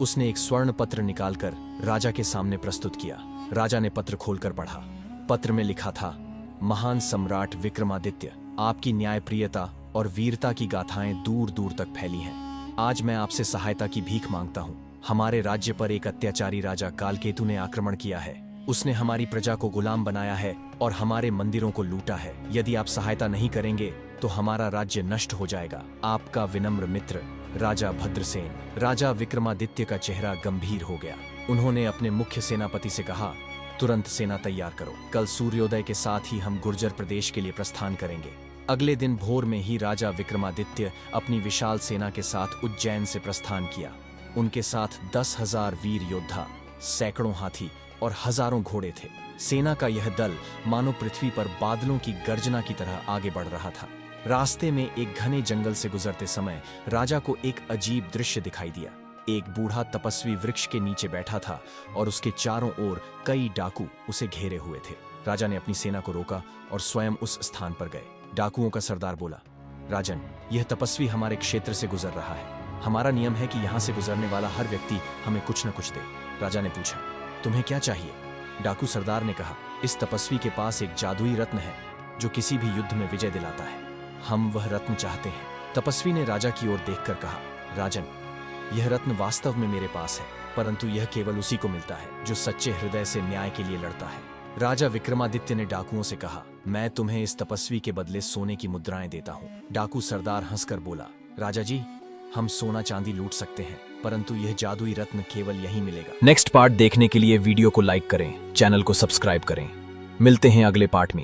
उसने एक स्वर्ण पत्र निकालकर राजा के सामने प्रस्तुत किया। राजा ने पत्र खोलकर पढ़ा। पत्र में लिखा था, महान सम्राट विक्रमादित्य, आपकी न्यायप्रियता और वीरता की गाथाएं दूर दूर तक फैली हैं। आज मैं आपसे सहायता की भीख मांगता हूँ। हमारे राज्य पर एक अत्याचारी राजा कालकेतु ने आक्रमण किया है। उसने हमारी प्रजा को गुलाम बनाया है और हमारे मंदिरों को लूटा है। यदि आप सहायता नहीं करेंगे तो हमारा राज्य नष्ट हो जाएगा। आपका विनम्र मित्र राजा भद्रसेन। राजा विक्रमादित्य का चेहरा गंभीर हो गया। उन्होंने अपने मुख्य सेनापति से कहा, तुरंत सेना तैयार करो। कल सूर्योदय के साथ ही हम गुर्जर प्रदेश के लिए प्रस्थान करेंगे। अगले दिन भोर में ही राजा विक्रमादित्य अपनी विशाल सेना के साथ उज्जैन से प्रस्थान किया। उनके साथ 10,000 वीर योद्धा, सैकड़ों हाथी और हजारों घोड़े थे। सेना का यह दल मानो पृथ्वी पर बादलों की गर्जना की तरह आगे बढ़ रहा था। रास्ते में एक घने जंगल से गुजरते समय राजा को एक अजीब दृश्य दिखाई दिया। एक बूढ़ा तपस्वी वृक्ष के नीचे बैठा था और उसके चारों ओर कई डाकू उसे घेरे हुए थे। राजा ने अपनी सेना को रोका और स्वयं उस स्थान पर गए। डाकुओं का सरदार बोला, राजन, यह तपस्वी हमारे क्षेत्र से गुजर रहा है। हमारा नियम है कि यहाँ से गुजरने वाला हर व्यक्ति हमें कुछ न कुछ दे। राजा ने पूछा, तुम्हें क्या चाहिए? डाकू सरदार ने कहा, इस तपस्वी के पास एक जादुई रत्न है जो किसी भी युद्ध में विजय दिलाता है। हम वह रत्न चाहते हैं। तपस्वी ने राजा की ओर देखकर कहा, राजन, यह रत्न वास्तव में मेरे पास है, परंतु यह केवल उसी को मिलता है जो सच्चे हृदय से न्याय के लिए लड़ता है। राजा विक्रमादित्य ने डाकुओं से कहा, मैं तुम्हें इस तपस्वी के बदले सोने की मुद्राएं देता हूँ। डाकू सरदार हंसकर बोला, राजा जी, हम सोना चांदी लूट सकते हैं, परंतु यह जादुई रत्न केवल यहीं मिलेगा। नेक्स्ट पार्ट देखने के लिए वीडियो को लाइक करें, चैनल को सब्सक्राइब करें। मिलते हैं अगले पार्ट में।